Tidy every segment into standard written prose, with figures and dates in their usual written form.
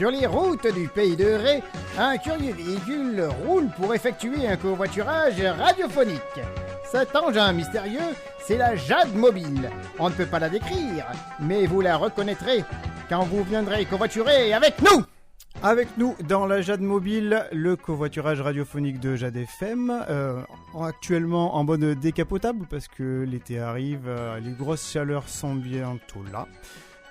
Sur les routes du pays de Ré, un curieux véhicule roule pour effectuer un covoiturage radiophonique. Cet engin mystérieux, c'est la Jade Mobile. On ne peut pas la décrire, mais vous la reconnaîtrez quand vous viendrez covoiturer avec nous. Avec nous dans la Jade Mobile, le covoiturage radiophonique de Jade FM, actuellement en mode décapotable parce que l'été arrive, les grosses chaleurs sont bientôt là.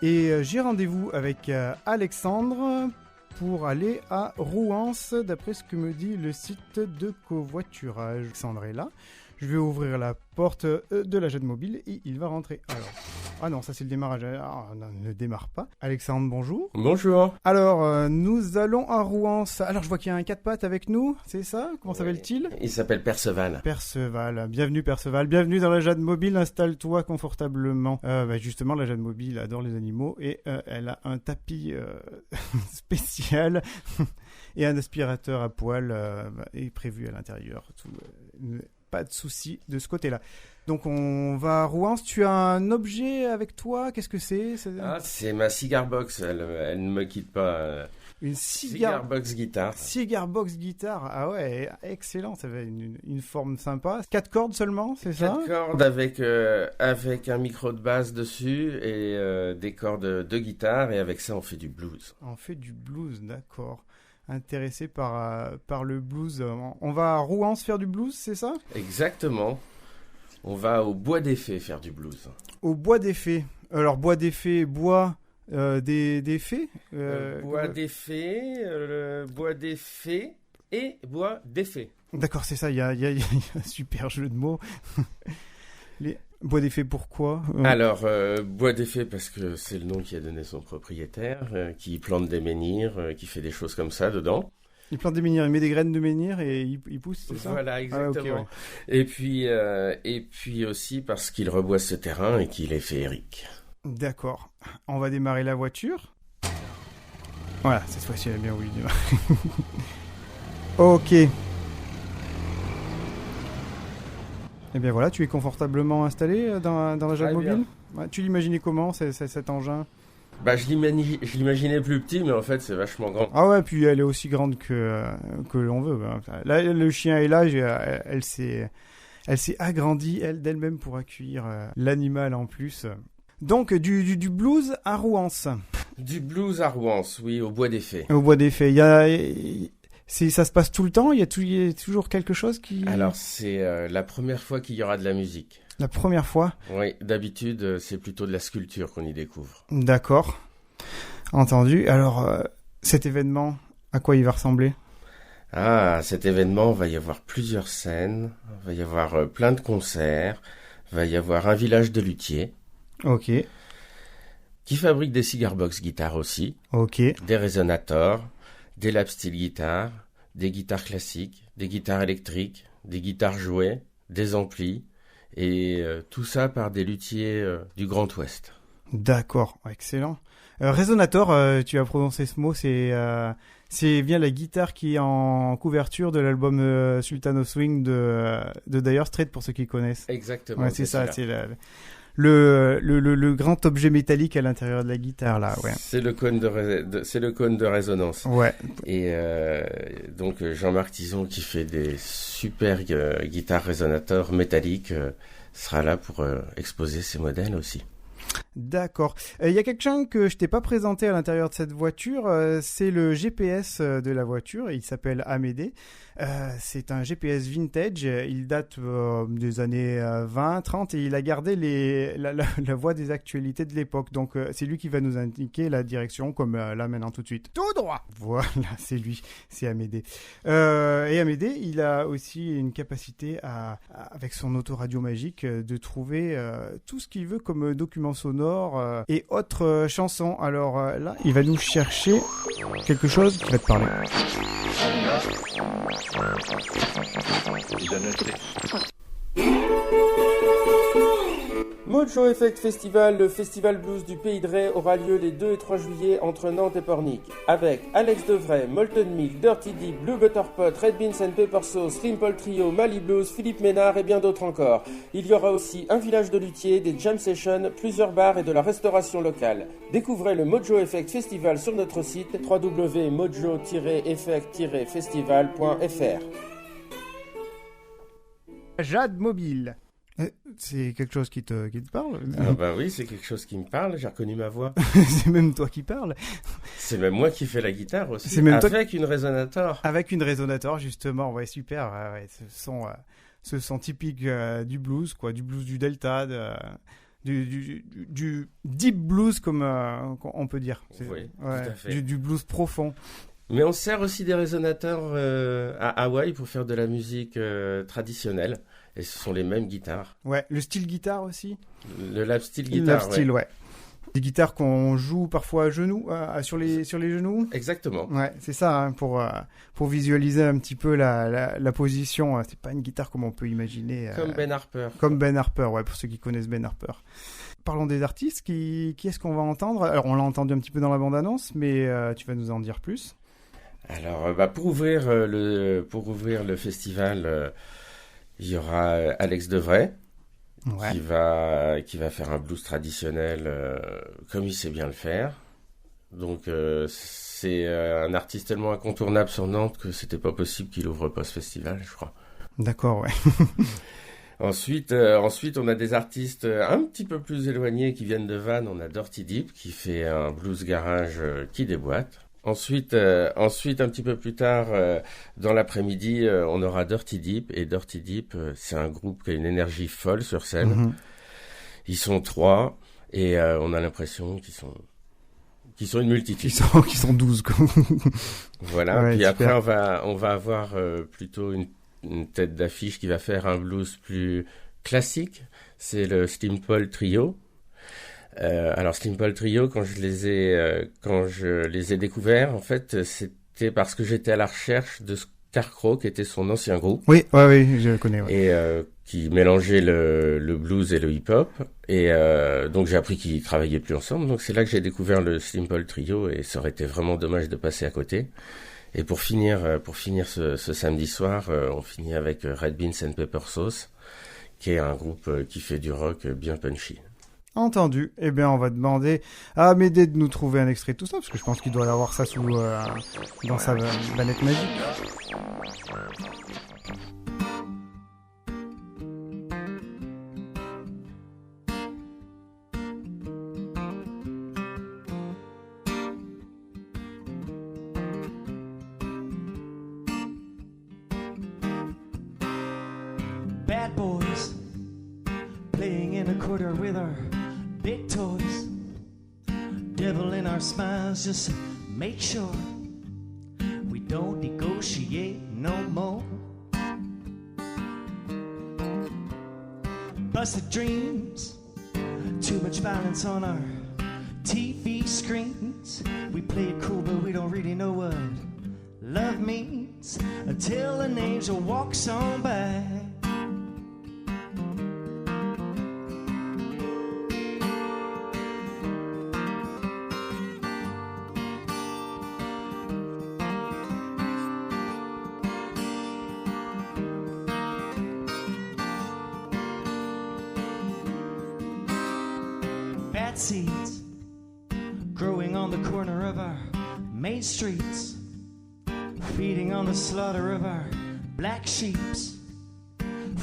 Et j'ai rendez-vous avec Alexandre pour aller à Rouens, d'après ce que me dit le site de covoiturage. Alexandre est là. Je vais ouvrir la porte de la Jade Mobile et il va rentrer. Alors, ah non, ça c'est le démarrage. Ah, non, ne démarre pas. Alexandre, bonjour. Bonjour. Alors, nous allons à Rouens. Alors, je vois qu'il y a un 4x4 avec nous, c'est ça? Comment s'appelle-t-il? Il s'appelle Perceval. Perceval. Bienvenue Perceval. Bienvenue dans la Jade Mobile. Installe-toi confortablement. Justement, la Jade Mobile adore les animaux et elle a un tapis spécial et un aspirateur à poil est prévu à l'intérieur. Pas de souci de ce côté-là. Donc on va à Rouens. Tu as un objet avec toi? Qu'est-ce que c'est? C'est ma cigar box. Elle ne me quitte pas. Une cigar box guitare. Cigar box guitare. Ah ouais, excellent. Ça avait une forme sympa. 4 cordes seulement, c'est ça? 4 cordes avec un micro de basse dessus et des cordes de guitare. Et avec ça, on fait du blues. On fait du blues, d'accord. Intéressé par le blues. On va à Rouens faire du blues, c'est ça? Exactement. On va au Bois des Fées faire du blues. Au Bois des Fées. Alors, Bois des Fées, bois des fées Bois des Fées, Bois des Fées et Bois des Fées. D'accord, c'est ça, il y a un super jeu de mots. Bois des Fées, pourquoi? Alors, Bois des Fées parce que c'est le nom qui a donné son propriétaire, qui plante des menhirs, qui fait des choses comme ça dedans. Il plante des menhirs, il met des graines de menhirs et il pousse, c'est ça? Voilà, exactement. Ah, okay, ouais. Et puis aussi parce qu'il reboise ce terrain et qu'il est féerique. D'accord. On va démarrer la voiture. Voilà, cette fois-ci elle a bien voulu démarrer. Ok. Et bien voilà, tu es confortablement installé dans la Jade Mobile. Ouais, tu l'imaginais comment, cet engin? Je l'imaginais plus petit, mais en fait, c'est vachement grand. Ah ouais, puis elle est aussi grande que l'on veut. Là, le chien est là, elle s'est agrandie d'elle-même pour accueillir l'animal en plus. Donc, du blues à Rouens. Du blues à Rouens, oui, au Bois des Fées. Au Bois des Fées. Ça se passe tout le temps? Il y a toujours quelque chose qui... Alors, c'est la première fois qu'il y aura de la musique. La première fois? Oui, d'habitude, c'est plutôt de la sculpture qu'on y découvre. D'accord. Entendu. Alors, cet événement, à quoi il va ressembler? Ah, cet événement, va y avoir plusieurs scènes, va y avoir plein de concerts, va y avoir un village de luthiers. Ok. Qui fabrique des cigar box guitares aussi. Ok. Des résonateurs, des lap steel guitares, des guitares classiques, des guitares électriques, des guitares jouées, des amplis, et tout ça par des luthiers du Grand Ouest. D'accord, excellent. Résonateur, tu as prononcé ce mot, c'est bien la guitare qui est en couverture de l'album Sultan of Swing de Dire Straits, pour ceux qui connaissent. Exactement. Ouais, c'est ça, c'est le grand objet métallique à l'intérieur de la guitare là, ouais. C'est le cône de résonance. Ouais. Et donc Jean-Marc Tison, qui fait des super guitares résonateurs métalliques, sera là pour exposer ses modèles aussi. D'accord. Il y a quelqu'un que je t'ai pas présenté à l'intérieur de cette voiture, c'est le GPS de la voiture, il s'appelle Amédée. C'est un GPS vintage, il date des années 20, 30 et il a gardé la voie des actualités de l'époque. Donc c'est lui qui va nous indiquer la direction, comme là maintenant tout de suite. Tout droit. Voilà, c'est lui, c'est Amédée. Et Amédée, il a aussi une capacité avec son autoradio magique de trouver tout ce qu'il veut comme document sonore et autres chansons. Alors là, il va nous chercher quelque chose qui va te parler. Mojo Effect Festival, le festival blues du Pays de Ré, aura lieu les 2 et 3 juillet entre Nantes et Pornic, avec Alex Devray, Molten Milk, Dirty Deep, Blue Butter Pot, Red Beans and Pepper Sauce, Slimple Trio, Mali Blues, Philippe Ménard et bien d'autres encore. Il y aura aussi un village de luthiers, des jam sessions, plusieurs bars et de la restauration locale. Découvrez le Mojo Effect Festival sur notre site www.mojo-effect-festival.fr. Jade Mobile. C'est quelque chose qui te parle? Ah bah oui, c'est quelque chose qui me parle, j'ai reconnu ma voix. C'est même toi qui parles. C'est même moi qui fais la guitare aussi, C'est même avec une Resonator. Avec une Resonator, justement, ouais, super. Ouais, ce son typique du blues, quoi, du blues du Delta, du deep blues, comme on peut dire. Oui, ouais, tout à fait. Du blues profond. Mais on sert aussi des résonateurs à Hawaï pour faire de la musique traditionnelle. Et ce sont les mêmes guitares. Ouais, le style guitare aussi. Le lap steel guitar. Lap steel, ouais. Des guitares qu'on joue parfois à genoux, sur les genoux. Exactement. Ouais, c'est ça, hein, pour visualiser un petit peu la position. C'est pas une guitare comme on peut imaginer. Comme Ben Harper. Comme Ben Harper, ouais, pour ceux qui connaissent Ben Harper. Parlons des artistes. Qui est-ce qu'on va entendre? Alors, on l'a entendu un petit peu dans la bande-annonce, mais tu vas nous en dire plus. Alors, pour ouvrir le festival, il y aura Alex Devray, ouais, qui va faire un blues traditionnel comme il sait bien le faire. Donc, c'est un artiste tellement incontournable sur Nantes que c'était pas possible qu'il ouvre pas ce festival, je crois. D'accord, ouais. Ensuite, on a des artistes un petit peu plus éloignés qui viennent de Vannes. On a Dirty Deep qui fait un blues garage qui déboîte. Ensuite, un petit peu plus tard, dans l'après-midi, on aura Dirty Deep. Et Dirty Deep, c'est un groupe qui a une énergie folle sur scène. Mm-hmm. Ils sont 3 et on a l'impression qu'ils sont une multitude. Qui sont 12, quoi. Voilà. Ouais, puis super. après, on va avoir plutôt une tête d'affiche qui va faire un blues plus classique. C'est le Slimple Trio. Alors Slimple Trio, quand je les ai découverts, en fait, c'était parce que j'étais à la recherche de Scarecrow, qui était son ancien groupe. Oui, je le connais. Ouais. Et qui mélangeait le blues et le hip-hop. Et donc j'ai appris qu'ils travaillaient plus ensemble. Donc c'est là que j'ai découvert le Slimple Trio, et ça aurait été vraiment dommage de passer à côté. Et pour finir ce samedi soir, on finit avec Red Beans and Pepper Sauce, qui est un groupe qui fait du rock bien punchy. Entendu. Eh bien, on va demander à Amédée de nous trouver un extrait de tout ça, parce que je pense qu'il doit avoir ça dans sa banette magique. Bad boys playing in a quarter with our big toys, devil in our smiles, just make sure we don't negotiate no more. Busted dreams, too much violence on our TV screens. We play it cool, but we don't really know what love means until an angel walks on by. Seeds growing on the corner of our main streets, feeding on the slaughter of our black sheeps,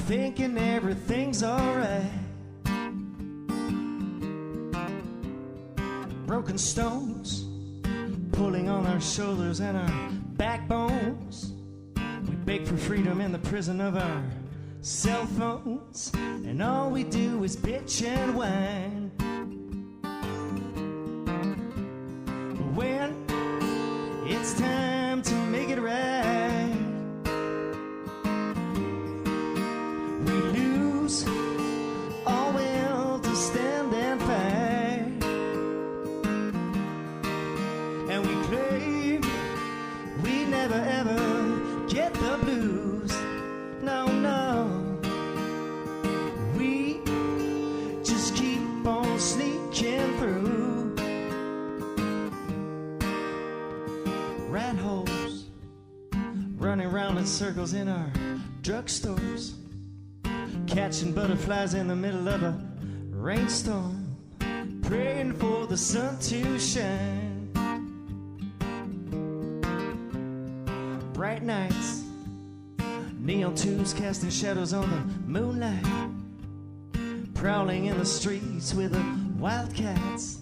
thinking everything's alright. Broken stones pulling on our shoulders and our backbones. We beg for freedom in the prison of our cell phones, and all we do is bitch and whine. When it's time to make it right, we lose our will to stand and fight, and we claim we never ever get the blues. No, no, we just keep around in circles in our drugstores, catching butterflies in the middle of a rainstorm, praying for the sun to shine. Bright nights, neon tubes casting shadows on the moonlight, prowling in the streets with the wildcats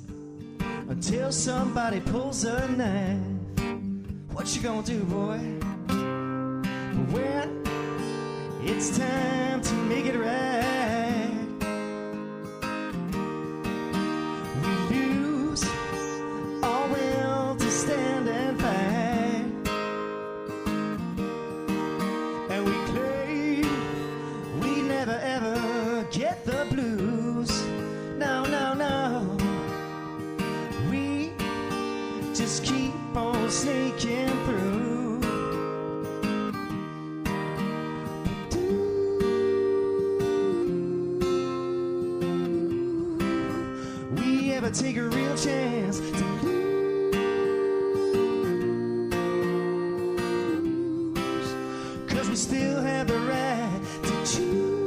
until somebody pulls a knife. What you gonna do, boy, when it's time to make it right? We lose our will to stand and fight, and we claim we never ever get the blues. No, no, no, we just keep on sneaking through. We ever take a real chance to lose? 'Cause we still have the right to choose,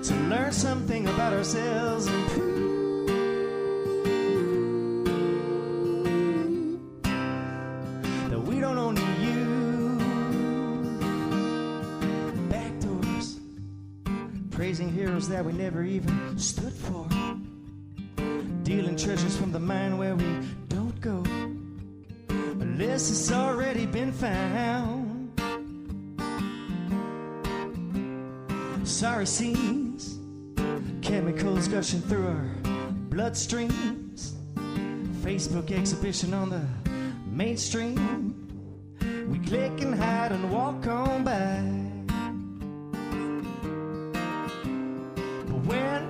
to learn something about ourselves and prove that we don't only use backdoors, praising heroes that we never even stood for, dealing treasures from the mine where we don't go unless it's already been found. Sorry scenes, chemicals gushing through our bloodstreams, Facebook exhibition on the mainstream. We click and hide and walk on by. But when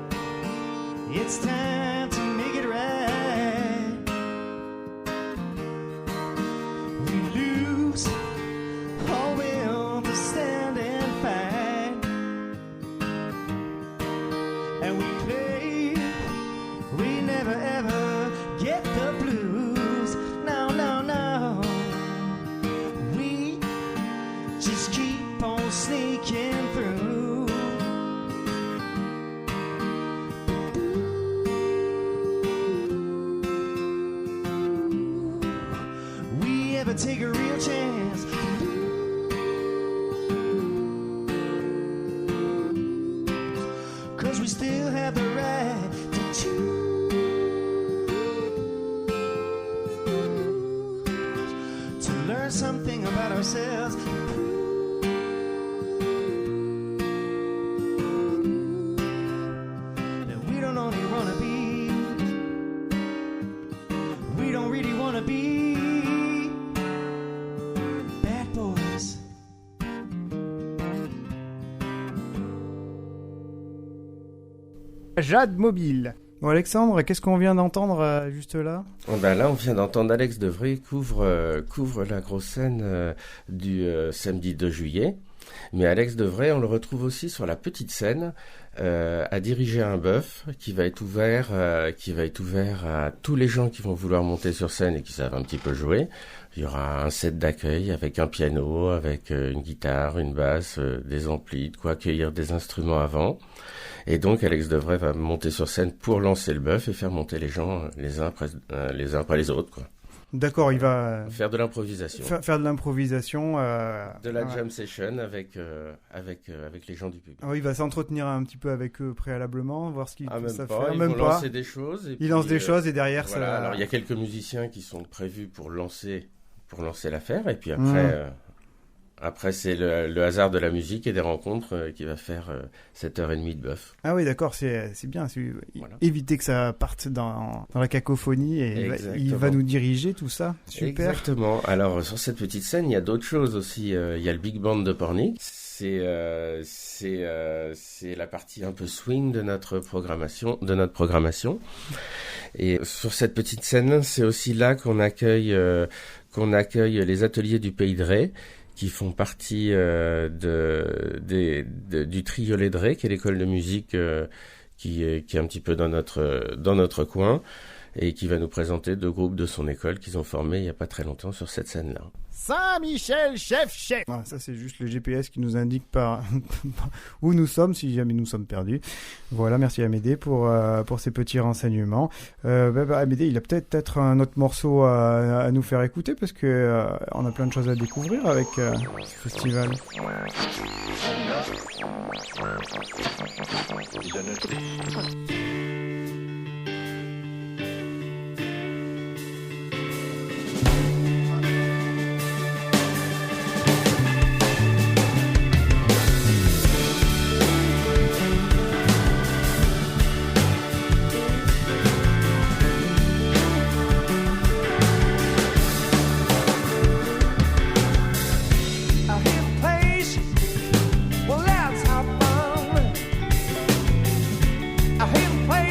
it's time to make it right, we lose our will to stand and fight, and we claim we never ever get the blues. No, no, no, we just keep on sneaking through. We ever take a real chance to lose? 'Cause we still have the right to choose, to learn something about ourselves and prove that we don't only wanna be, we don't really wanna be bad boys. Jade Mobile. Bon, Alexandre, qu'est-ce qu'on vient d'entendre juste là? Oh ben là, on vient d'entendre Alex Devray couvre la grosse scène du samedi 2 juillet. Mais Alex Devray, on le retrouve aussi sur la petite scène à diriger un bœuf qui va être ouvert à tous les gens qui vont vouloir monter sur scène et qui savent un petit peu jouer. Il y aura un set d'accueil avec un piano, avec une guitare, une basse, des amplis, de quoi accueillir des instruments avant. Et donc Alex Devray va monter sur scène pour lancer le bœuf et faire monter les gens les uns après les autres, quoi. D'accord, il va Faire de l'improvisation. faire de l'improvisation. De la ouais. jam session avec les gens du public. Alors, il va s'entretenir un petit peu avec eux préalablement, voir ce qu'ils Ah, même savent pas, faire. ils Même vont pas. lancer des choses. Et Il lance des choses et derrière voilà, ça. alors il y a quelques musiciens qui sont prévus pour lancer l'affaire et puis après c'est le hasard de la musique et des rencontres qui va faire 7h30 de bœuf. Ah oui, d'accord, c'est bien. Voilà. Éviter que ça parte dans la cacophonie et il va nous diriger tout ça. Super. Exactement. Alors sur cette petite scène, il y a d'autres choses aussi. Il y a le big band de Pornic. C'est la partie un peu swing de notre programmation. Et sur cette petite scène, c'est aussi là qu'on accueille les ateliers du Pays de Ré, qui font partie du Triolet de Ré, qui est l'école de musique qui est un petit peu dans notre coin. et qui va nous présenter 2 groupes de son école qu'ils ont formés il n'y a pas très longtemps sur cette scène-là. Saint-Michel, chef. Ah, ça, c'est juste le GPS qui nous indique par où nous sommes, si jamais nous sommes perdus. Voilà, merci Amédée pour ces petits renseignements. Amédée, il a peut-être un autre morceau à nous faire écouter, parce que on a plein de choses à découvrir avec ce festival. I hear the place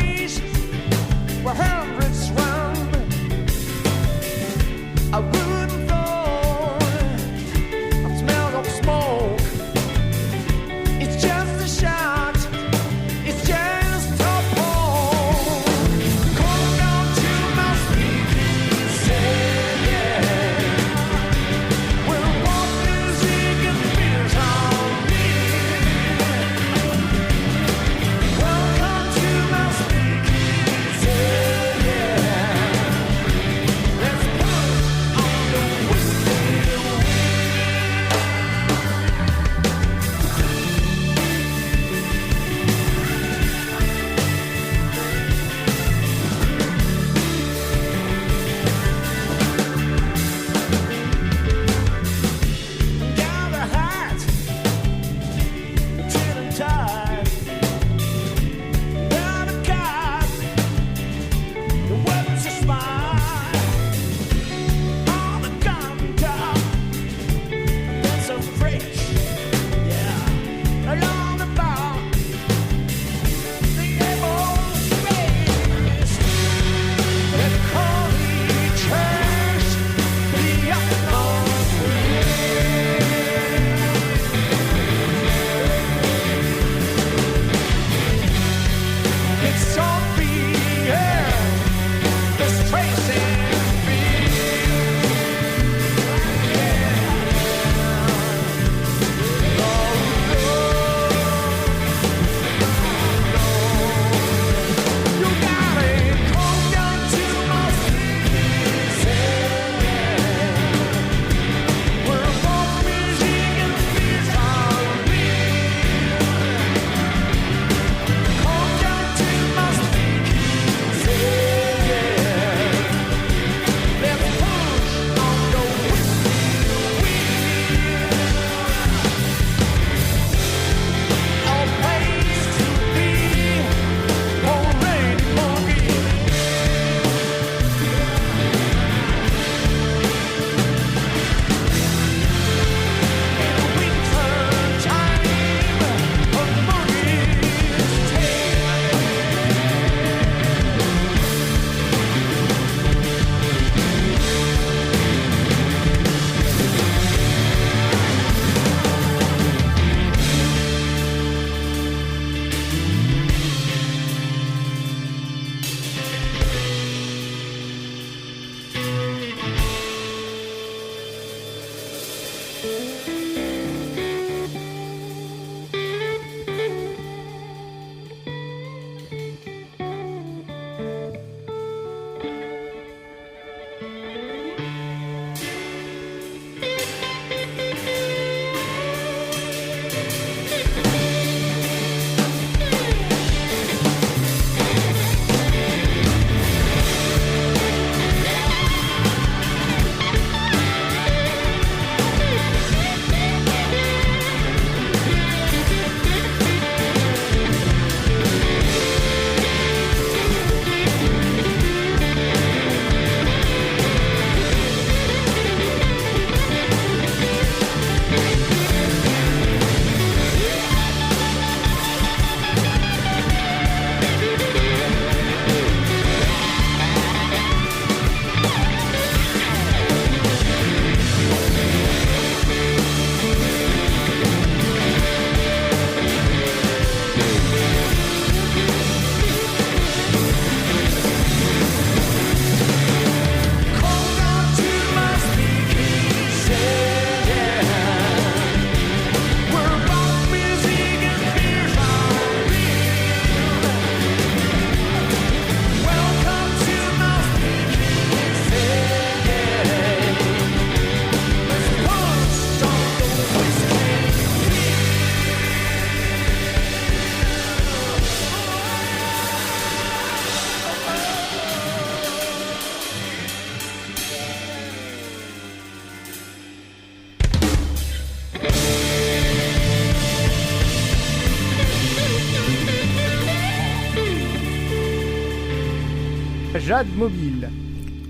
Jade Mobile.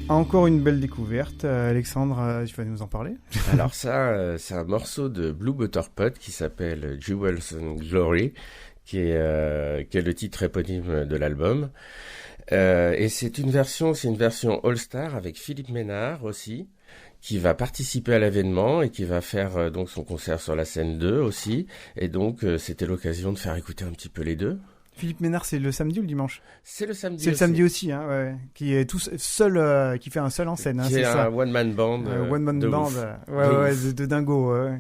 Encore une belle découverte. Alexandre, tu vas nous en parler? Alors ça, c'est un morceau de Blue Butterpot qui s'appelle Jewels and Glory, qui est le titre éponyme de l'album. Et c'est une version All-Star avec Philippe Ménard aussi, qui va participer à l'événement et qui va faire donc son concert sur la scène 2 aussi. Et donc c'était l'occasion de faire écouter un petit peu les deux. Philippe Ménard, c'est le samedi ou le dimanche? C'est le samedi. C'est le samedi aussi, hein, ouais. Qui est tout seul, qui fait un seul en scène, hein, c'est ça. One man band. One man band. De dingo. Ouais.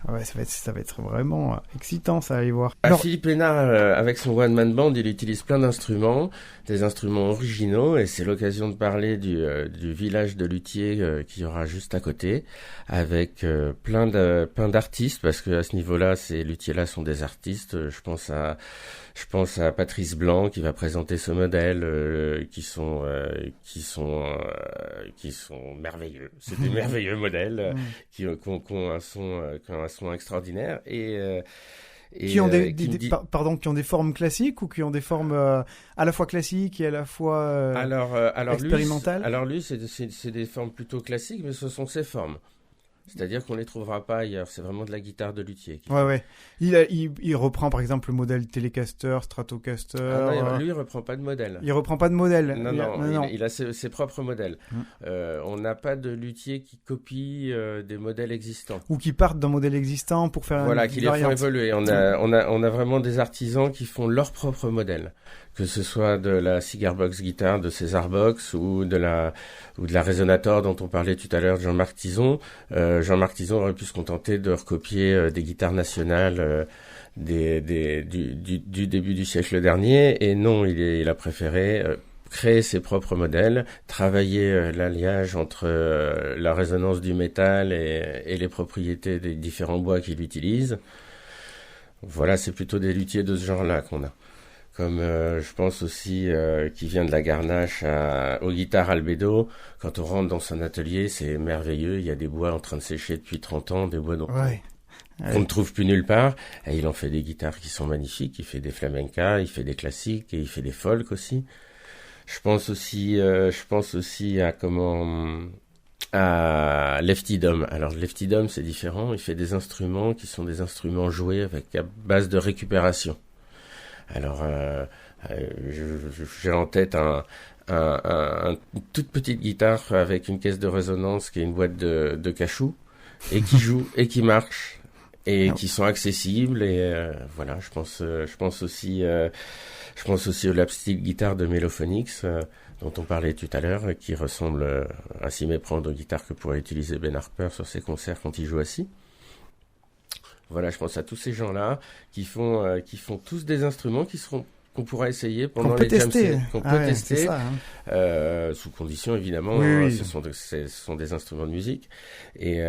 Ouais, ça va être vraiment excitant, ça, à aller voir. Alors, Philippe Ménard, avec son One Man Band, il utilise plein d'instruments, des instruments originaux, et c'est l'occasion de parler du village de luthiers qu'il y aura juste à côté, avec plein d'artistes, parce que à ce niveau-là, ces luthiers-là sont des artistes. Je pense à Patrice Blanc qui va présenter ce modèle, qui sont merveilleux. C'est des merveilleux modèles qui ont un son extraordinaire et qui ont des formes classiques ou qui ont des formes à la fois classiques et à la fois expérimentales. Lui c'est des formes plutôt classiques, mais ce sont ses formes. C'est-à-dire qu'on les trouvera pas ailleurs. C'est vraiment de la guitare de luthier. Ouais. Il reprend par exemple le modèle Telecaster, Stratocaster. Lui, il reprend pas de modèle. Il reprend pas de modèle. Non. Il a ses propres modèles. On n'a pas de luthier qui copie des modèles existants. Ou qui partent d'un modèle existant pour faire une qui les font évoluer. On a vraiment des artisans qui font leur propre modèle. Que ce soit de la Cigar Box guitare de César Box ou de la Resonator dont on parlait tout à l'heure de Jean-Marc Tison. Jean-Marc Tison aurait pu se contenter de recopier des guitares nationales du début du siècle dernier, et non, il a préféré créer ses propres modèles, travailler l'alliage entre la résonance du métal et les propriétés des différents bois qu'il utilise. Voilà, c'est plutôt des luthiers de ce genre-là qu'on a. Comme je pense aussi qui vient de la Garnache aux guitares Albedo. Quand on rentre dans son atelier, c'est merveilleux. Il y a des bois en train de sécher depuis 30 ans, des bois qu'on ne trouve plus nulle part. Et il en fait des guitares qui sont magnifiques. Il fait des flamencas, il fait des classiques et il fait des folk aussi. Je pense aussi à Lefty Dom. Alors Lefty Dom, c'est différent. Il fait des instruments qui sont des instruments joués avec à base de récupération. Alors, j'ai en tête une toute petite guitare avec une caisse de résonance qui est une boîte de cachou et qui joue et qui marche et qui sont accessibles et voilà. Je pense aussi au lap steel guitare de Mellophonics dont on parlait tout à l'heure, qui ressemble à s'y méprendre aux guitares que pourrait utiliser Ben Harper sur ses concerts quand il joue assis. Voilà, je pense à tous ces gens-là qui font tous des instruments qu'on pourra essayer pendant les jam sessions, qu'on peut tester, ça, hein. Sous condition évidemment. Oui. Ce sont des instruments de musique et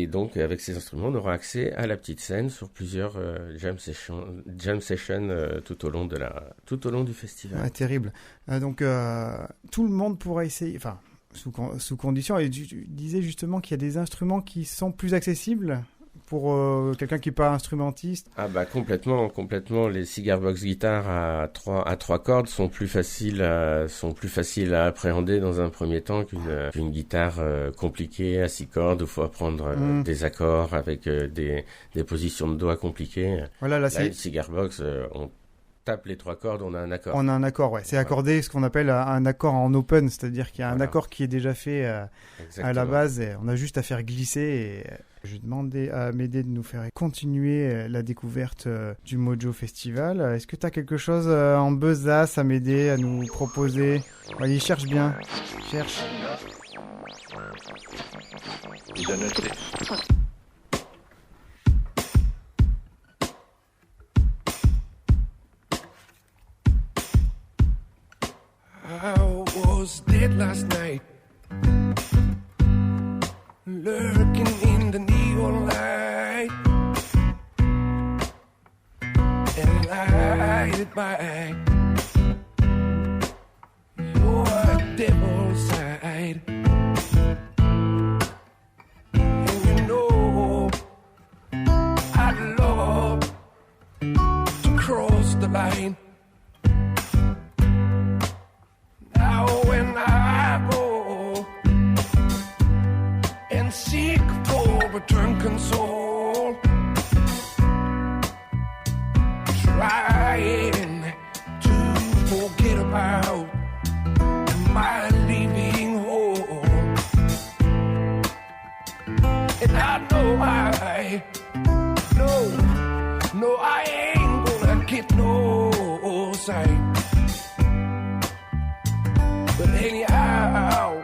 donc avec ces instruments, on aura accès à la petite scène sur plusieurs jam sessions tout au long du festival. Ouais, terrible. Donc tout le monde pourra essayer. Enfin. Sous condition. Et tu disais justement qu'il y a des instruments qui sont plus accessibles pour quelqu'un qui n'est pas instrumentiste. Ah bah complètement. Les Cigar Box guitares à trois cordes sont plus faciles à appréhender dans un premier temps qu'une guitare compliquée à 6 cordes où il faut apprendre des accords avec des positions de doigts compliquées. Voilà, là une Cigar Box, on tape les 3 cordes, on a un accord. On a un accord, ouais. C'est accordé, ce qu'on appelle un accord en open, c'est-à-dire qu'il y a un accord qui est déjà fait à la base et on a juste à faire glisser. Et je vais demander à Amédée de nous faire continuer la découverte du Mojo Festival. Est-ce que tu as quelque chose en besace, Amédée, à nous proposer? Allez, cherche bien. Cherche. I was dead last night, lurking in the neon light, and lighted by your devil's side. And you know I'd love to cross the line. No, I ain't gonna get no sight. But anyhow,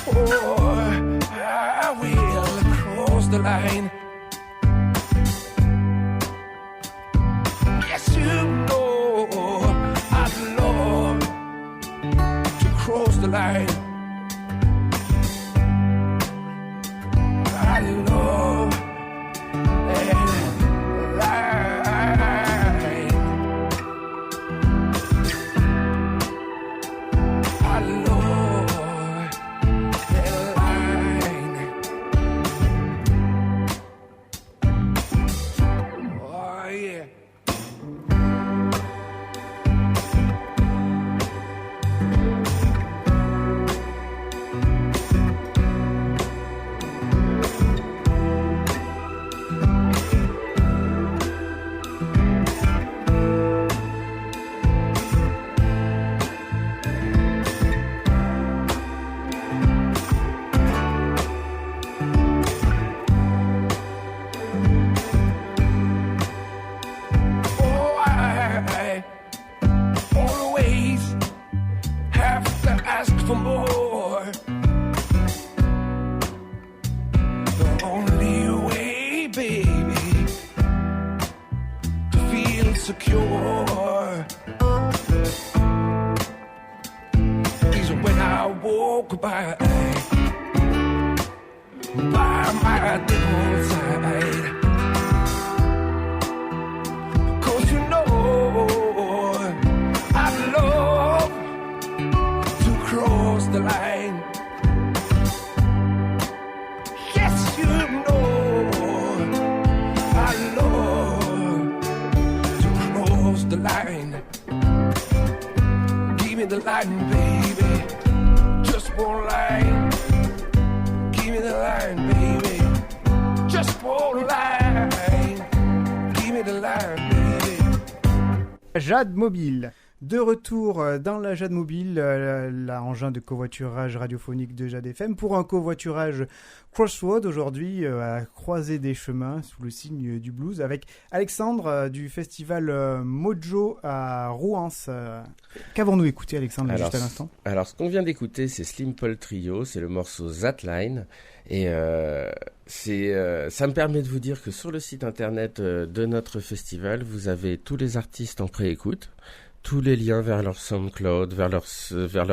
oh, I will cross the line. Yes, you know I'd love to cross the line. I love that line. I love that line. Oh yeah. Oh, I always have to ask for more. The only way, baby, to feel secure is when I walk by my devil's side. 'Cause you know I love to cross the line. Yes, you know I love to cross the line. Give me the line, baby. Just one line. Give me the line, baby. Just one line. Give me the line, baby. Jade Mobile. De retour dans la Jade Mobile, l'engin de covoiturage radiophonique de Jade FM, pour un covoiturage Crossroad aujourd'hui à la croisée des chemins sous le signe du blues avec Alexandre du festival Mojo à Rouen. Qu'avons-nous écouté, Alexandre, juste à l'instant? Alors, ce qu'on vient d'écouter, c'est Slim Paul Trio, c'est le morceau That Line. Et ça me permet de vous dire que sur le site internet de notre festival, vous avez tous les artistes en préécoute, tous les liens vers leur SoundCloud, vers leur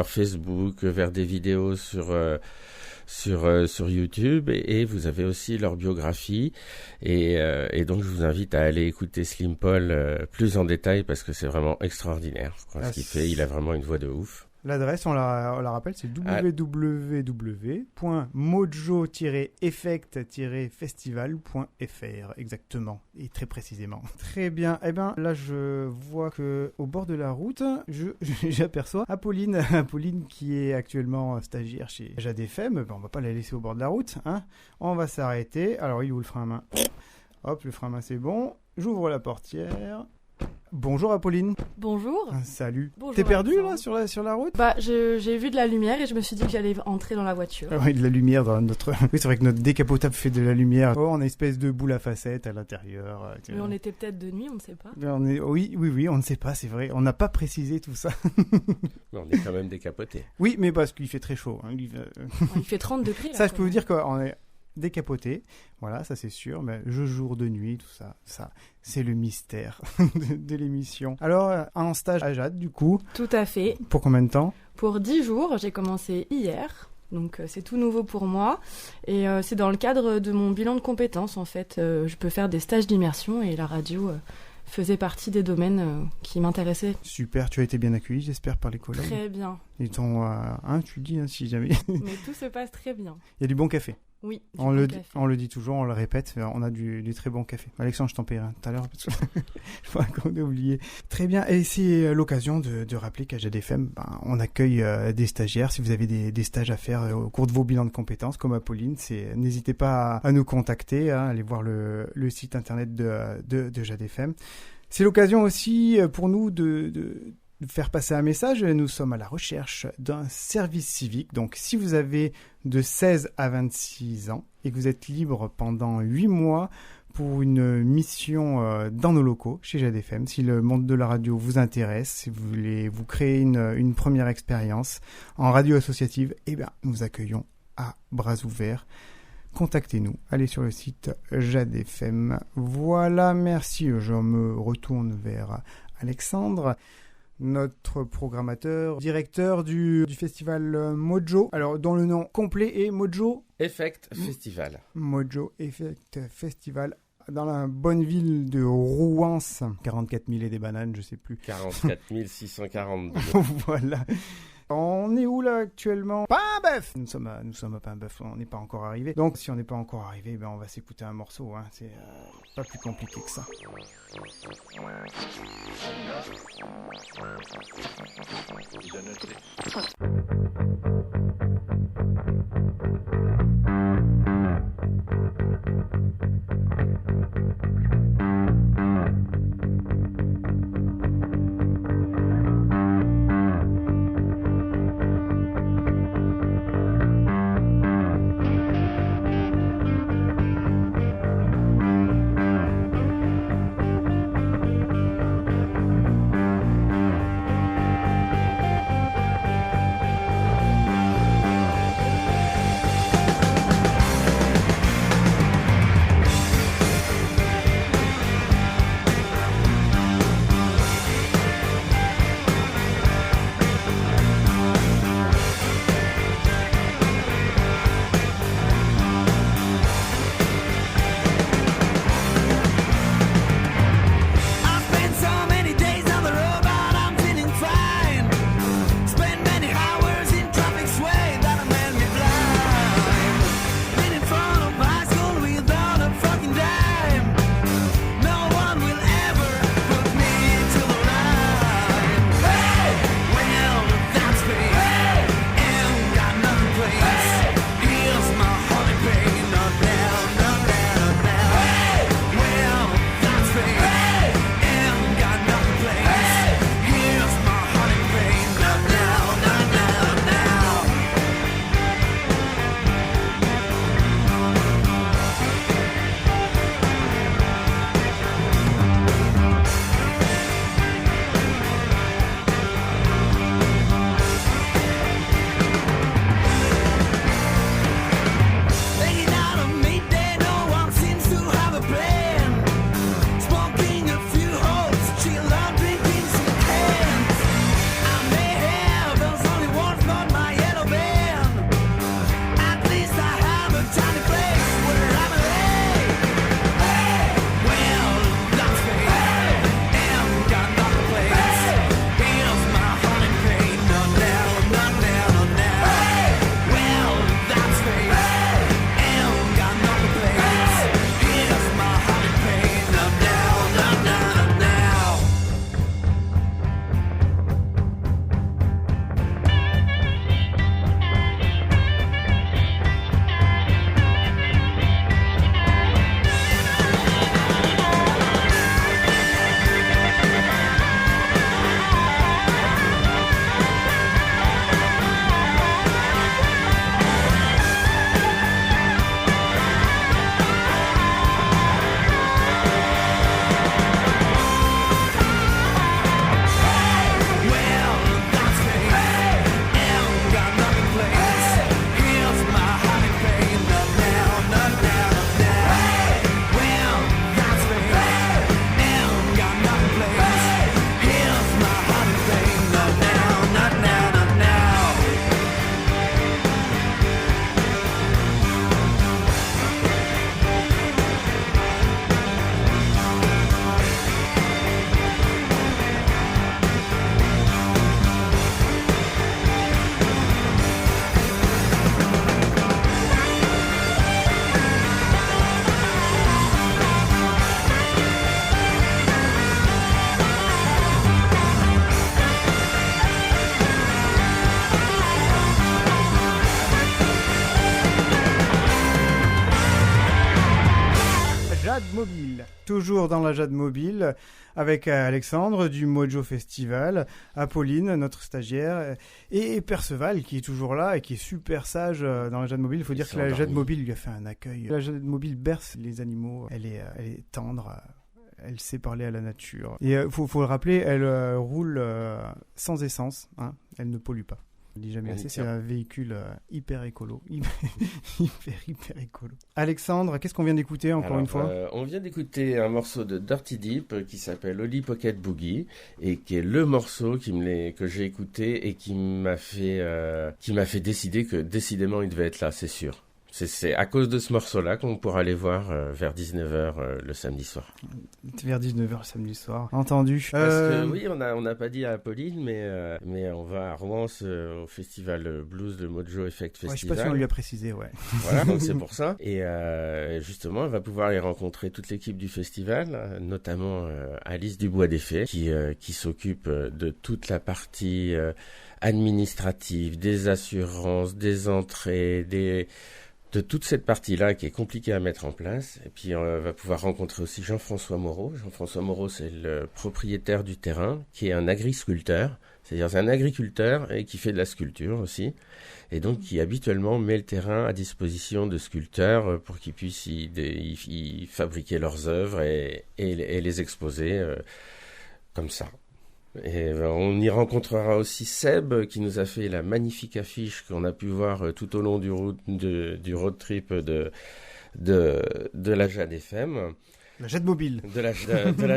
Facebook, vers des vidéos sur YouTube, et vous avez aussi leur biographie, et donc je vous invite à aller écouter Slim Paul plus en détail parce que c'est vraiment extraordinaire ce qu'il fait. Il a vraiment une voix de ouf. L'adresse, on la rappelle, c'est www.mojo-effect-festival.fr, exactement, et très précisément. Très bien. Eh bien, là, je vois que au bord de la route, j'aperçois Apolline qui est actuellement stagiaire chez Jade FM. On va pas la laisser au bord de la route, hein. On va s'arrêter. Alors, il est où le frein à main? Hop, le frein à main, c'est bon. J'ouvre la portière. Bonjour Apolline. Bonjour. Salut. Bonjour, T'es perdu Alexandre. là sur la route? Bah, j'ai vu de la lumière et je me suis dit que j'allais entrer dans la voiture. Oui, de la lumière dans notre. Oui, c'est vrai que notre décapotable fait de la lumière. Oh, on a une espèce de boule à facettes à l'intérieur. Mais on était peut-être de nuit, on ne sait pas. Oui, on ne sait pas, c'est vrai. On n'a pas précisé tout ça. Mais on est quand même décapoté. Oui, mais parce qu'il fait très chaud. Hein. Il fait 30 degrés. Ça, je peux vous dire qu'on est décapoté. Voilà, ça c'est sûr. Mais jour de nuit, tout ça, c'est le mystère de l'émission. Alors, en stage à Jade, du coup. Tout à fait. Pour combien de temps? Pour 10 jours. J'ai commencé hier. Donc, c'est tout nouveau pour moi. Et c'est dans le cadre de mon bilan de compétences, en fait. Je peux faire des stages d'immersion et la radio faisait partie des domaines qui m'intéressaient. Super, tu as été bien accueilli, j'espère, par les collègues. Très bien. Ils t'ont, tu le dis, hein, si jamais. Mais tout se passe très bien. Il y a du bon café. Oui, on le dit toujours, on le répète, on a du très bon café. Alexandre, je t'en paierai tout à l'heure parce que je crois qu'on a oublié. Très bien, et c'est l'occasion de rappeler qu'à Jade FM, on accueille des stagiaires. Si vous avez des stages à faire au cours de vos bilans de compétences, comme Apolline, n'hésitez pas à nous contacter, allez voir le site internet de Jade FM. C'est l'occasion aussi pour nous de faire passer un message. Nous sommes à la recherche d'un service civique. Donc, si vous avez de 16 à 26 ans et que vous êtes libre pendant 8 mois pour une mission dans nos locaux chez Jade FM. Si le monde de la radio vous intéresse, si vous voulez vous créer une première expérience en radio associative, eh bien, nous vous accueillons à bras ouverts. Contactez-nous, allez sur le site Jade FM. Voilà, merci. Je me retourne vers Alexandre, notre programmateur, directeur du festival Mojo. Alors, dont le nom complet est Mojo Effect Festival. Mojo Effect Festival, dans la bonne ville de Rouens. 44 000 et des bananes, je sais plus. 44 642. Voilà. On est où là actuellement? Pain-Bœuf. Nous sommes à Pain-Bœuf, on n'est pas encore arrivé. Donc si on n'est pas encore arrivé, ben on va s'écouter un morceau. Hein. C'est pas plus compliqué que ça. toujours dans la Jade Mobile avec Alexandre du Mojo Festival, Apolline, notre stagiaire, et Perceval qui est toujours là et qui est super sage dans la Jade Mobile. Il faut dire que la Jade Mobile lui a fait un accueil. La Jade Mobile berce les animaux, elle est tendre. Elle sait parler à la nature. Et faut le rappeler, elle roule sans essence. Hein. Elle ne pollue pas. Je ne dis jamais assez, c'est un véhicule hyper écolo. hyper écolo. Alexandre, qu'est-ce qu'on vient d'écouter encore une fois On vient d'écouter un morceau de Dirty Deep qui s'appelle Holly Pocket Boogie et qui est le morceau que j'ai écouté et qui m'a fait décider que décidément il devait être là, c'est sûr. C'est à cause de ce morceau-là qu'on pourra aller voir vers 19h le samedi soir. Vers 19h le samedi soir. Entendu. Parce que oui, on n'a pas dit à Apolline, mais on va à Rouen au festival blues de Mojo Effect Festival. Ouais, je sais pas si on lui a précisé, ouais. Voilà, donc c'est pour ça. Et justement, elle va pouvoir aller rencontrer toute l'équipe du festival, notamment Alice Dubois des Fées, qui s'occupe de toute la partie administrative, des assurances, des entrées, de toute cette partie-là qui est compliquée à mettre en place. Et puis on va pouvoir rencontrer aussi Jean-François Moreau. Jean-François Moreau, c'est le propriétaire du terrain, qui est un agri-sculpteur. C'est-à-dire c'est un agriculteur et qui fait de la sculpture aussi. Et donc qui habituellement met le terrain à disposition de sculpteurs pour qu'ils puissent y fabriquer leurs œuvres et les exposer comme ça. Et on y rencontrera aussi Seb qui nous a fait la magnifique affiche qu'on a pu voir tout au long du road trip de la Jade FM. La Jade Mobile. De la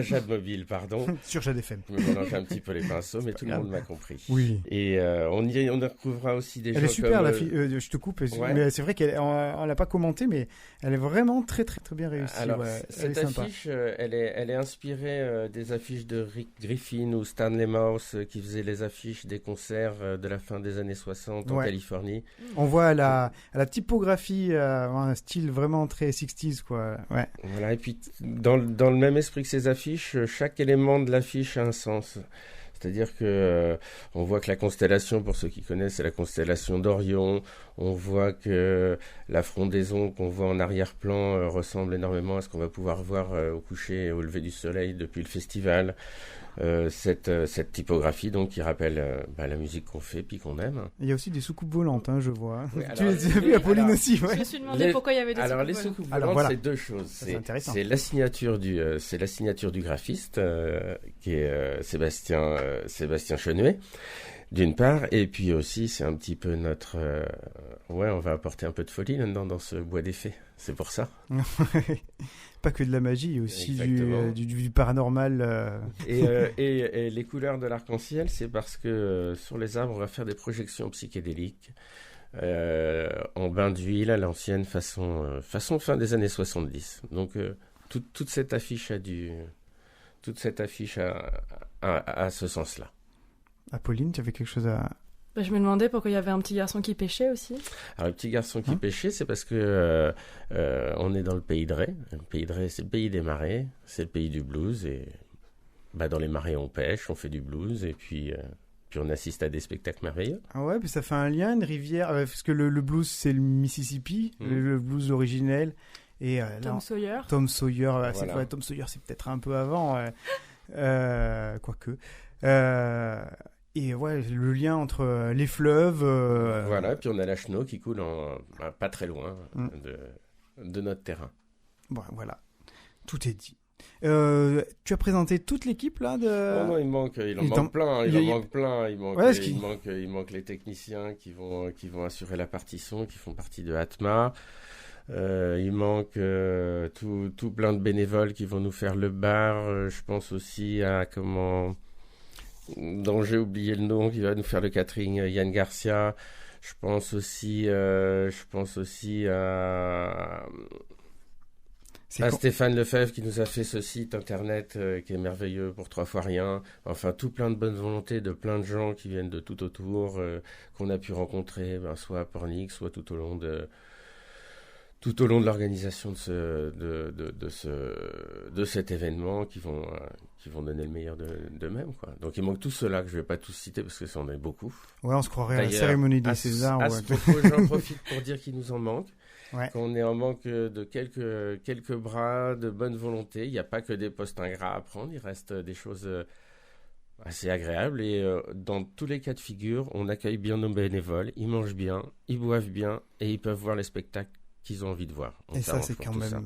Jade Mobile, pardon. Sur Jade FM. Je me mélange un petit peu les pinceaux, mais tout le monde m'a compris. Oui. Et on y retrouvera aussi des gens. Elle est super, comme, la fille. Je te coupe. Ouais. Mais c'est vrai qu'on l'a pas commenté, mais elle est vraiment très très très bien réussie. Alors, ouais, cette affiche, elle est inspirée des affiches de Rick Griffin ou Stanley Mouse qui faisaient les affiches des concerts de la fin des années 60 en Californie. On voit à la typographie un style vraiment très 60s, quoi. Ouais. Voilà, et puis dans le même esprit que ces affiches, chaque élément de l'affiche a un sens. C'est-à-dire que on voit que la constellation, pour ceux qui connaissent, c'est la constellation d'Orion. On voit que la frondaison qu'on voit en arrière-plan ressemble énormément à ce qu'on va pouvoir voir au coucher et au lever du soleil depuis le festival. Cette typographie donc qui rappelle la musique qu'on fait puis qu'on aime. Il y a aussi des soucoupes volantes, je vois. Oui, tu les as vues, Apolline aussi, ouais. Je me suis demandé pourquoi il y avait des soucoupes volantes. Alors les soucoupes volantes, c'est deux choses. C'est intéressant. C'est la signature du graphiste qui est Sébastien Chenuet, d'une part, et puis aussi c'est un petit peu notre on va apporter un peu de folie là-dedans dans ce bois des fées. C'est pour ça. Pas que de la magie, aussi du paranormal. Et les couleurs de l'arc-en-ciel, c'est parce que sur les arbres, on va faire des projections psychédéliques en bain d'huile à l'ancienne façon fin des années 70. Donc toute cette affiche a ce sens-là. Apolline, tu avais quelque chose à... Je me demandais pourquoi il y avait un petit garçon qui pêchait aussi. Alors le petit garçon qui pêchait, c'est parce que on est dans le pays de Ré. Le pays de Ré, c'est le pays des marais, c'est le pays du blues. Et dans les marais, on pêche, on fait du blues, et puis on assiste à des spectacles merveilleux. Ah ouais, puis ça fait un lien, une rivière, parce que le blues, c'est le Mississippi, le blues originel. Et, Tom Sawyer. Tom Sawyer, voilà. Tom Sawyer, c'est peut-être un peu avant, quoique. Et ouais, le lien entre les fleuves... Voilà, puis on a la Chenot qui coule pas très loin de notre terrain. Bon, voilà, tout est dit. Tu as présenté toute l'équipe là de... Non, il manque plein. Il manque les techniciens qui vont assurer la partie son, qui font partie de Atma. Il manque tout plein de bénévoles qui vont nous faire le bar. Je pense aussi à dont j'ai oublié le nom, qui va nous faire le catering, Yann Garcia. Je pense aussi à Stéphane Lefebvre qui nous a fait ce site internet qui est merveilleux pour 3 fois rien. Enfin, tout plein de bonne volonté de plein de gens qui viennent de tout autour, qu'on a pu rencontrer, soit à Pornic, soit tout au long de l'organisation de cet événement, qui vont donner le meilleur d'eux-mêmes, quoi. Donc il manque tous ceux-là que je vais pas tous citer parce que ça en est beaucoup. Ouais, on se croirait à la cérémonie des Césars. À ce propos, j'en profite pour dire qu'il nous en manque. Ouais. qu'on est en manque de quelques bras de bonne volonté. Il n'y a pas que des postes ingrats à prendre, il reste des choses assez agréables. Et dans tous les cas de figure, on accueille bien nos bénévoles, ils mangent bien, ils boivent bien et ils peuvent voir les spectacles qu'ils ont envie de voir. On Et ça, s'arrange c'est pour quand tout même ça.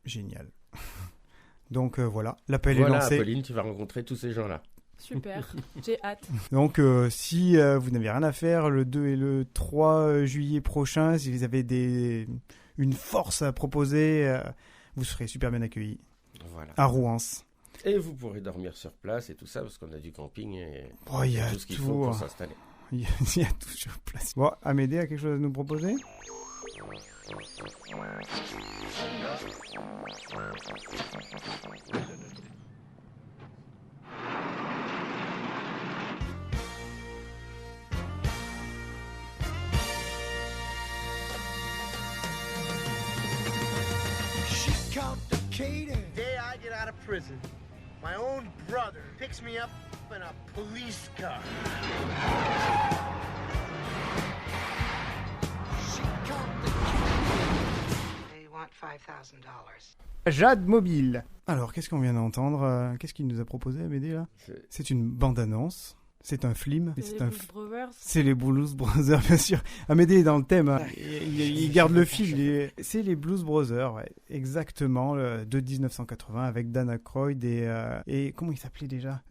génial. Donc voilà, l'appel est Voilà, lancé. Apolline, tu vas rencontrer tous ces gens-là. Super, j'ai hâte. Donc si vous n'avez rien à faire le 2 et le 3 juillet prochain, si vous avez une force à proposer, vous serez super bien accueillis Voilà. à Rouens. Et vous pourrez dormir sur place et tout ça, parce qu'on a du camping et Oh, il y a tout ce qu'il tout, faut pour hein. s'installer. Il y a tout sur place. Bon, Amédée a quelque chose à nous proposer? She complicated. The day I get out of prison, my own brother picks me up in a police car. She complicated. They want $5,000. Jade Mobile. Alors, qu'est-ce qu'on vient d'entendre? Qu'est-ce qu'il nous a proposé, Amédée, là? C'est- C'est une bande-annonce. C'est un film. C'est les Blues Brothers. C'est les Blues Brothers, bien sûr. Amédée est dans le thème. Hein. Il garde le fil. C'est les Blues Brothers, ouais. Exactement, de 1980, avec Dan Aykroyd et comment il s'appelait déjà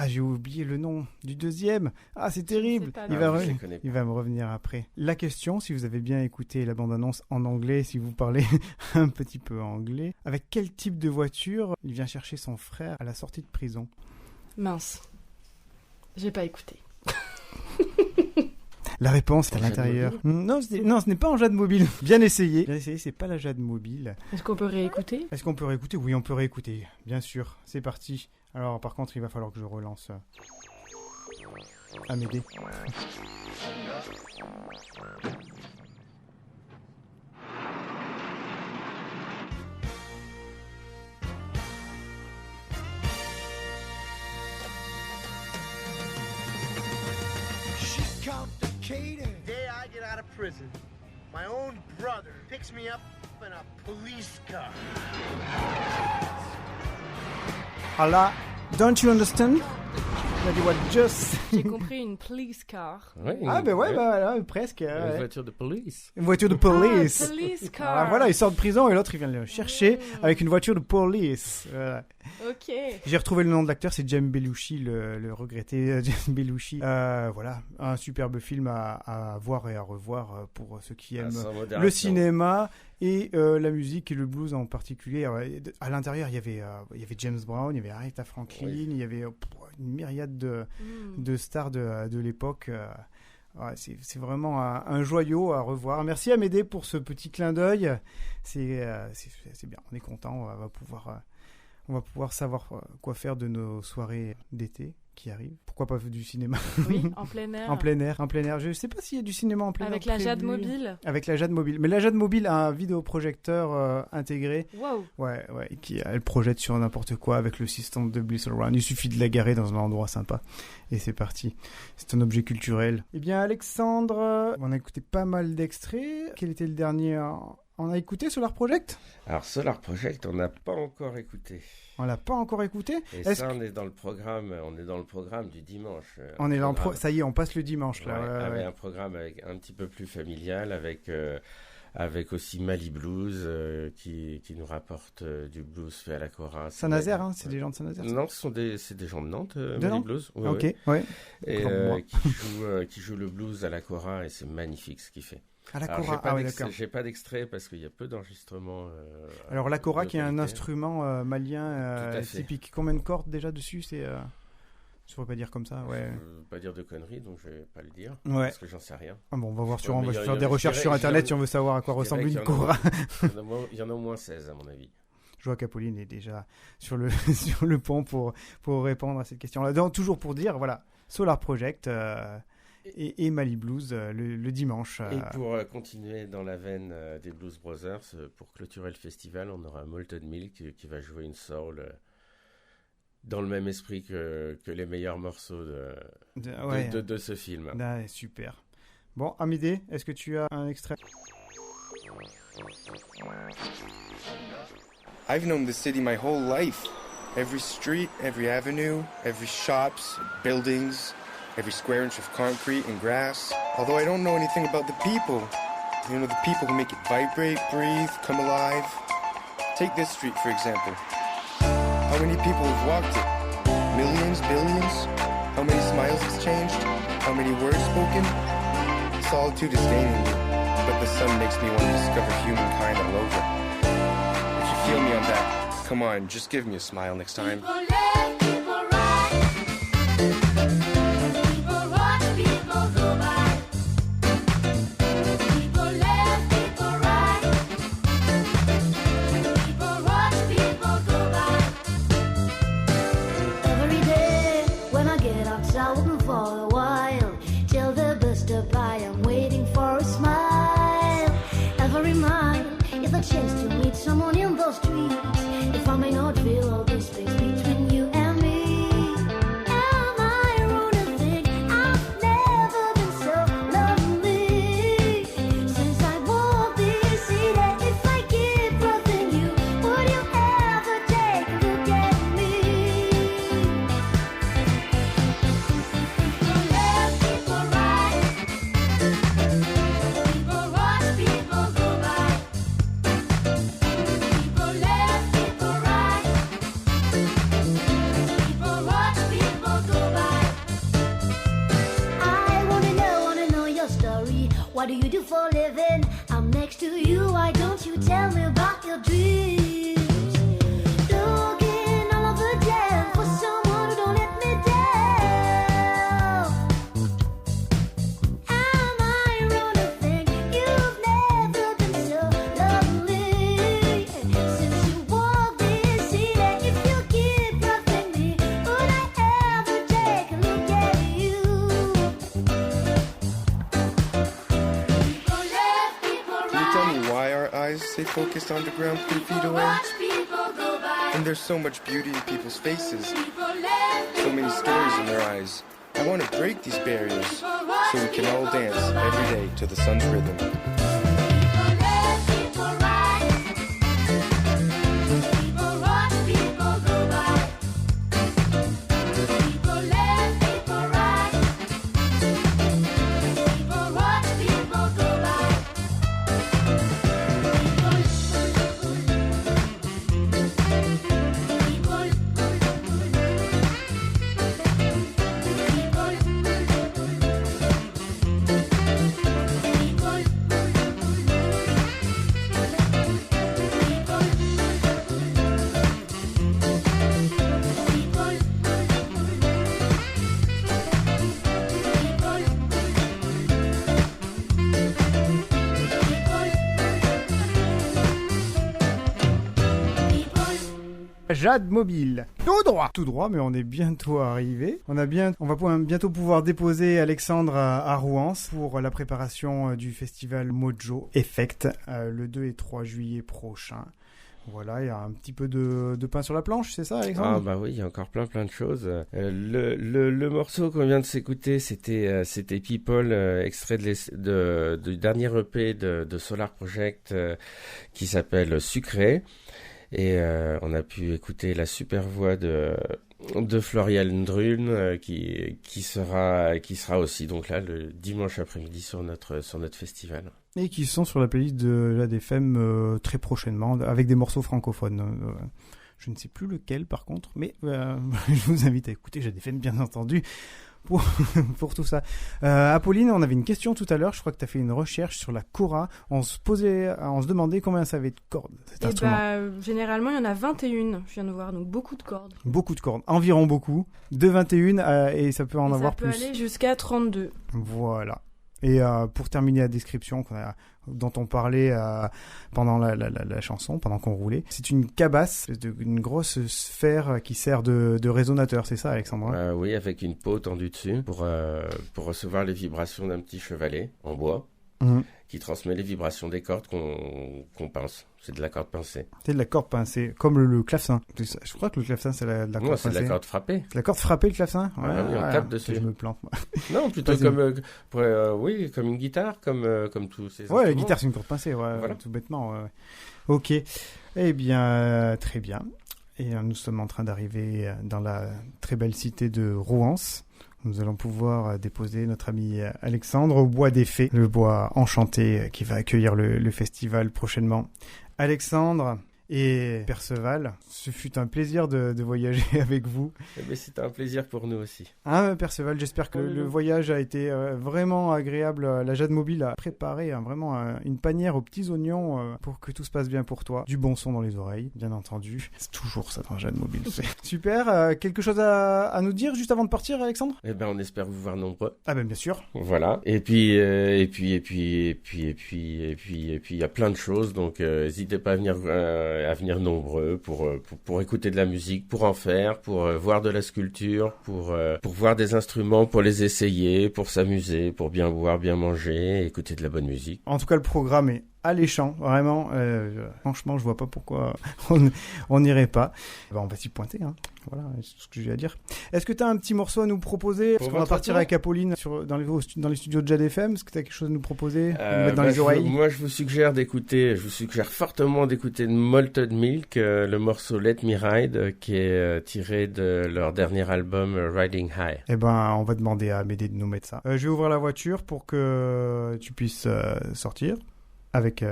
j'ai oublié le nom du deuxième. Ah, c'est terrible. sais pas, Il non. va, je les connais pas. il va me revenir après. La question, si vous avez bien écouté la bande-annonce en anglais, si vous parlez un petit peu anglais, avec quel type de voiture il vient chercher son frère à la sortie de prison? Mince. J'ai pas écouté. La réponse est à En Jade l'intérieur. Mobile Non, ce n'est pas en Jade Mobile. Bien essayé. Bien essayé, c'est pas la Jade Mobile. Est-ce qu'on peut réécouter? Est-ce qu'on peut réécouter? Oui, on peut réécouter. Bien sûr, c'est parti. Alors, par contre, il va falloir que je relance Amédée. She complicated. The day I get out of prison, my own brother picks me up in a police car. Allah, don't you understand? That you were just... J'ai compris une police car. Ouais, Ah, ben ouais, ouais. bah voilà, presque. Une ouais. voiture de police. Une voiture de police. Ah, police car. Ah, voilà, il sort de prison et l'autre il vient le chercher avec une voiture de police. Voilà. Ok. J'ai retrouvé le nom de l'acteur, c'est James Belushi, le regretté James Belushi. Voilà, un superbe film à voir et à revoir pour ceux qui aiment Sans modération. le cinéma et la musique et le blues en particulier. À l'intérieur, il y avait James Brown, il y avait Aretha Franklin, Oui. il y avait une myriade de stars de l'époque. Ouais, c'est vraiment un joyau à revoir. Merci Amédée pour ce petit clin d'œil. C'est bien, on est content, on va pouvoir savoir quoi faire de nos soirées d'été qui arrivent. Pourquoi pas du cinéma Oui, en plein air. en plein air. Je sais pas s'il y a du cinéma en plein air. Avec la Jade prévu. Mobile. Avec la Jade Mobile. Mais la Jade Mobile a un vidéoprojecteur intégré. Wow. Ouais, elle projette sur n'importe quoi avec le système de Bliss All Around. Il suffit de la garer dans un endroit sympa. Et c'est parti. C'est un objet culturel. Eh bien, Alexandre, on a écouté pas mal d'extraits. Quel était le dernier on a écouté Solar Project? Alors, Solar Project, on n'a pas encore écouté. On l'a pas encore écouté. Et Est-ce ça, on est dans le programme du dimanche. On est dans Programme- ça y est, on passe le dimanche là. Ouais, avec un programme un petit peu plus familial, avec aussi Mali Blues, qui nous rapporte du blues fait à la Cora. Saint-Nazaire, hein, c'est des gens de Saint-Nazaire. Non, c'est des gens de Nantes, De Mali Nantes Blues. Ouais, Ok, ouais. ouais. Et Comme moi. qui joue le blues à la Cora, et c'est magnifique ce qu'il fait. À la Alors, Cora, ah ouais, d'accord. j'ai pas d'extrait parce qu'il y a peu d'enregistrements. Alors la Cora de qui est un qualité. instrument malien Tout à fait. typique. Combien de cordes déjà dessus? Je pourrais pas dire comme ça, ouais. Je veux pas dire de conneries, donc je vais pas le dire. Ouais. Parce que j'en sais rien. Ah bon, on va voir Ouais, on mais va il y a- faire il y des a- recherches je sur dirais- internet je si on veut savoir à quoi je ressemble dirais une qu'il y en a- Cora. Il y en a au moins 16 à mon avis. Je vois qu'Apolline est déjà sur le, sur le pont pour répondre à cette question-là. Donc, toujours pour dire, voilà, Solar Project et Mali Blues le dimanche. Et pour continuer dans la veine des Blues Brothers, pour clôturer le festival, on aura Molten Milk qui va jouer une soul dans le même esprit que les meilleurs morceaux ouais. de ce film. Ah, super. Bon, Amédée, est-ce que tu as un extrait? I've known the city my whole life. Every street, every avenue, every shops, buildings, every square inch of concrete and grass. Although I don't know anything about the people. You know, the people who make it vibrate, breathe, come alive. Take this street, for example. How many people have walked it? Millions, billions? How many smiles exchanged? How many words spoken? Solitude is gaining me, but the sun makes me want to discover humankind all over. If you feel me on that, come on, just give me a smile next time. People left, people right. People watch, people go by. People left, people right. People watch, people go by. Every day when I get outside looking for a while, till the bus stop by, I'm waiting for a smile. Every mile is a chance to meet someone in those streets. If I may not feel all this space between you and me, am I wrong to think I've never been so lonely? Since I walked this city, if I keep loving you, would you ever take a look at me? People left, people right. People watch, people go by. People left, people right. People watch, people go by. I wanna know your story. What do you do for a living? I'm next to you. Why don't you tell me about your dreams? Looking all over again for someone who don't let me down. Am I wrong to think you've never been so lonely? Since you walked this city, if you keep loving me, would I ever take a look at you? People left, people Can you tell right. me why our eyes stay focused on the ground 3 feet People away? watch, people go by. And there's so much beauty in people's faces, People left, so many stories in their eyes. I want to break these barriers so we can all dance every day to the sun's rhythm. people left, people right. People watch, people go by. People left, people right. People watch, people go by. Jade Mobile. Tout droit. Tout droit, mais on est bientôt arrivé. On va bientôt pouvoir déposer Alexandre à Rouen pour la préparation du festival Mojo Effect le 2 et 3 juillet prochain. Voilà, il y a un petit peu de pain sur la planche, c'est ça, Alexandre? Ah bah oui, il y a encore plein de choses. Le morceau qu'on vient de s'écouter, c'était People, extrait du dernier EP de Solar Project qui s'appelle Sucré. Et on a pu écouter la super voix de Florian Drune qui sera aussi donc là le dimanche après-midi sur notre festival. Et qui sont sur la playlist de l'ADFM très prochainement, avec des morceaux francophones. Je ne sais plus lequel par contre, mais je vous invite à écouter l'ADFM bien entendu pour tout ça. Apolline, on avait une question tout à l'heure, je crois que tu as fait une recherche sur la kora. On se demandait combien ça avait de cordes, cet instrument. Généralement, il y en a 21, je viens de voir, donc beaucoup de cordes. Beaucoup de cordes, environ beaucoup. De 21 et ça peut en avoir plus. Ça peut aller jusqu'à 32. Voilà. Et pour terminer la description dont on parlait pendant la chanson, pendant qu'on roulait, c'est une cabasse, une grosse sphère qui sert de résonateur, c'est ça, Alexandre? Oui, avec une peau tendue dessus pour recevoir les vibrations d'un petit chevalet en bois. qui transmet les vibrations des cordes qu'on pince. C'est de la corde pincée. C'est de la corde pincée, comme le clavecin. Je crois que le clavecin, c'est de la corde Non, pincée. c'est de la corde frappée. C'est la corde frappée, le clavecin? Oui, on tape dessus. Je me plante, moi. Non, plutôt comme comme une guitare, comme tous ces instruments. Ouais, la guitare, c'est une corde pincée, Voilà. tout bêtement. Ouais. Ok. Eh bien, très bien. Et nous sommes en train d'arriver dans la très belle cité de Rouens. Nous allons pouvoir déposer notre ami Alexandre au Bois des Fées, le bois enchanté qui va accueillir le festival prochainement. Alexandre et Perceval, ce fut un plaisir de voyager avec vous. C'est un plaisir pour nous aussi. Hein, Perceval, j'espère que le voyage a été vraiment agréable. La Jade Mobile a préparé vraiment une panière aux petits oignons pour que tout se passe bien pour toi. Du bon son dans les oreilles, bien entendu. C'est toujours ça dans la Jade Mobile. Super. Quelque chose à nous dire juste avant de partir, Alexandre? On espère vous voir nombreux. Ah ben bien sûr. Voilà. Et puis il y a plein de choses. Donc n'hésitez pas à venir nombreux pour écouter de la musique, pour en faire, pour voir de la sculpture, pour voir des instruments, pour les essayer, pour s'amuser, pour bien boire, bien manger, écouter de la bonne musique. En tout cas, le programme est alléchant, vraiment. Franchement, je vois pas pourquoi on n'irait pas. On va s'y pointer, hein. Voilà, c'est tout ce que j'ai à dire. Est-ce que tu as un petit morceau à nous proposer? Parce qu'on va partir avec Apolline dans les studios de Jade FM. Est-ce que tu as quelque chose à nous proposer, à nous mettre dans les oreilles? Moi, je vous suggère fortement d'écouter Malted Milk, le morceau Let Me Ride, qui est tiré de leur dernier album Riding High. Eh ben, on va demander à Amédée de nous mettre ça. Je vais ouvrir la voiture pour que tu puisses sortir avec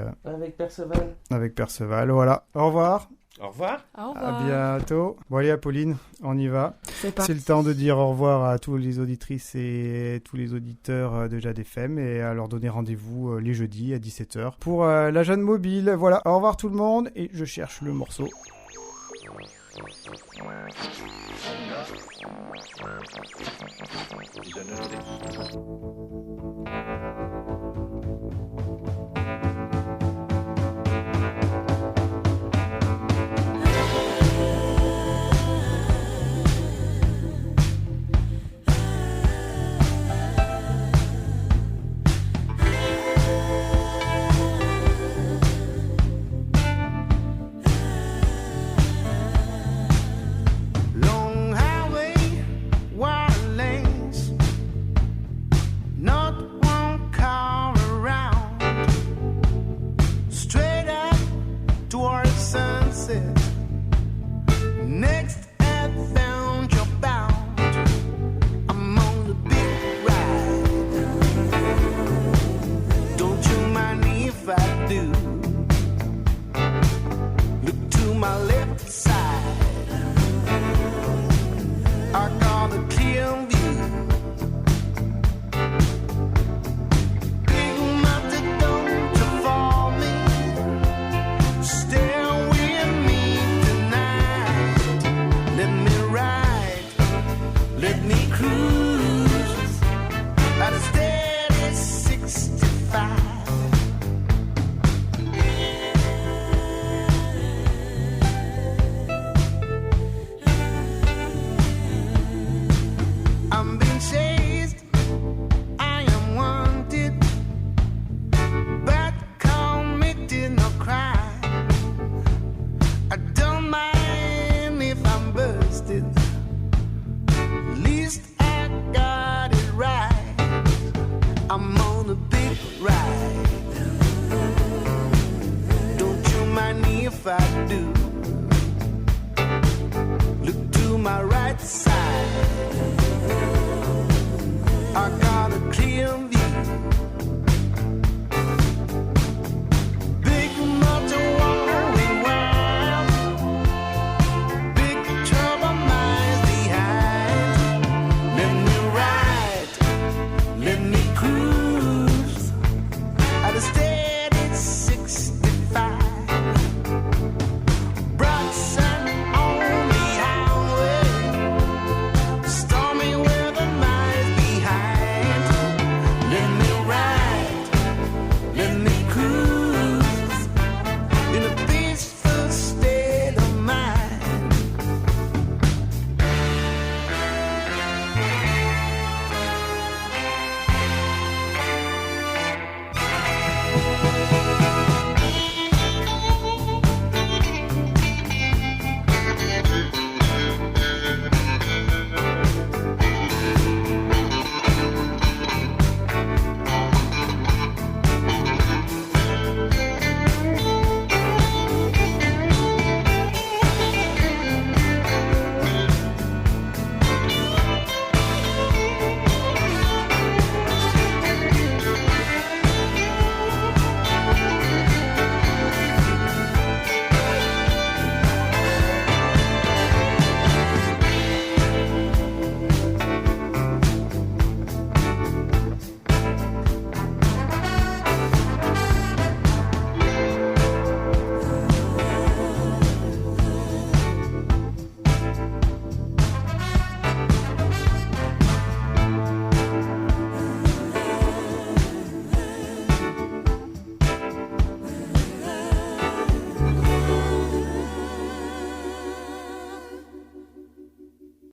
Perceval. Avec Perceval, voilà. Au revoir. Au revoir. Au revoir. À bientôt. Bon, allez, Apolline, on y va. C'est le temps de dire au revoir à tous les auditrices et tous les auditeurs de Jade FM et à leur donner rendez-vous les jeudis à 17h pour la Jade Mobile. Voilà, au revoir tout le monde et je cherche le morceau. Long highway, wide lanes, not one car around. Straight up towards sunset. Next at found you're bound. I'm on the big ride. Don't you mind if I do? Look to my left side. I got a clear view. Big mountain, don't you fall me. Stay with me tonight. Let me ride, let me cruise at a steady 65. I'm being chased, I am wanted, but committed no crime. I don't mind if I'm busted, at least I got it right. I'm on a big ride. Don't you mind if I do? Look to my right side.